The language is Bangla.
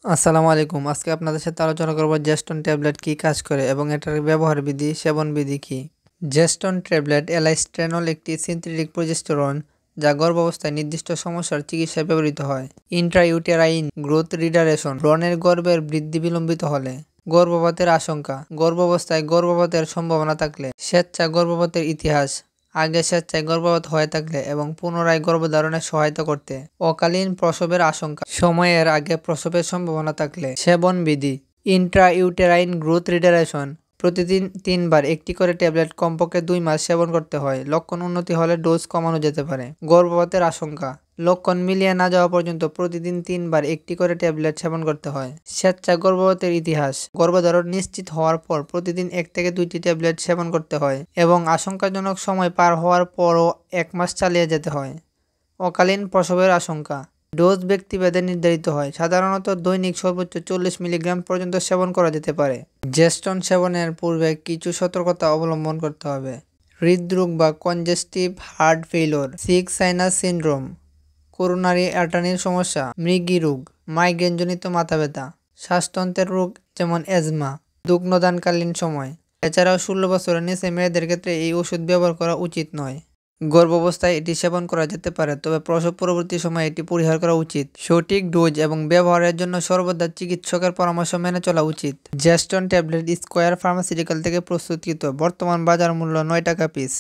আসসালামু আলাইকুম। আজকে আপনাদের সাথে আলোচনা করব জেস্টন ট্যাবলেট কি কাজ করে এবং এটার ব্যবহার বিধি, সেবন বিধি কি। জেস্টন ট্যাবলেট এলাস্টেনল একটি সিনথেটিক প্রজেস্টেরন যা গর্ভাবস্থায় নির্দিষ্ট সমস্যার চিকিৎসায় ব্যবহৃত হয়। ইন্ট্রাইউটেরাইন গ্রোথ রিটারেশন ভ্রূণের গর্ভের বৃদ্ধি বিলম্বিত হলে। গর্ভপাতের আশঙ্কা গর্ভাবস্থায় গর্ভপাতের সম্ভাবনা থাকলে। স্বেচ্ছা গর্ভপাতের ইতিহাস আগে স্বেচ্ছায় গর্ভপাত হয়ে থাকলে এবং পুনরায় গর্ভধারণে সহায়তা করতে। অকালীন প্রসবের আশঙ্কা সময়ের আগে প্রসবের সম্ভাবনা থাকলে। সেবন বিধি ইন্ট্রাইউটেরাইন গ্রোথ রিটারেশন প্রতিদিন 3 বার একটি করে ট্যাবলেট কমপক্ষে 2 মাস সেবন করতে হয়। লক্ষণ উন্নতি হলে ডোজ কমানো যেতে পারে। গর্ভপাতের আশঙ্কা লক্ষণ মিলিয়ে না যাওয়া পর্যন্ত প্রতিদিন 3 বার একটি করে ট্যাবলেট সেবন করতে হয়। স্বেচ্ছা গর্ভপাতের ইতিহাস গর্ভধারণ নিশ্চিত হওয়ার পর প্রতিদিন 1 থেকে 2টি ট্যাবলেট সেবন করতে হয় এবং আশঙ্কাজনক সময় পার হওয়ার পরও 1 মাস চালিয়ে যেতে হয়। অকালীন প্রসবের আশঙ্কা ডোজ ব্যক্তিভেদে নির্ধারিত হয়। সাধারণত দৈনিক সর্বোচ্চ 40 মিলিগ্রাম পর্যন্ত সেবন করা যেতে পারে। জেস্টন সেবনের পূর্বে কিছু সতর্কতা অবলম্বন করতে হবে। হৃদরোগ বা congestive heart failure, sick sinus syndrome, coronary আর্টারির সমস্যা, মৃগী রোগ, মাইগ্রেনজনিত মাথা ব্যথা, শ্বাসতন্ত্রের রোগ যেমন অ্যাজমা, দুগ্ধদানকালীন সময়। এছাড়াও 16 বছরের নিচে মেয়েদের ক্ষেত্রে এই ওষুধ ব্যবহার করা উচিত নয়। গর্ভাবস্থায় এটি সেবন করা যেতে পারে, তবে প্রসব পরবর্তী সময়ে এটি পরিহার করা উচিত। সঠিক ডোজ এবং ব্যবহারের জন্য সর্বদা চিকিৎসকের পরামর্শ মেনে চলা উচিত। জেস্টন ট্যাবলেট স্কয়ার ফার্মাসিউটিক্যাল থেকে প্রস্তুতকৃত। বর্তমান বাজার মূল্য 9 টাকা পিস।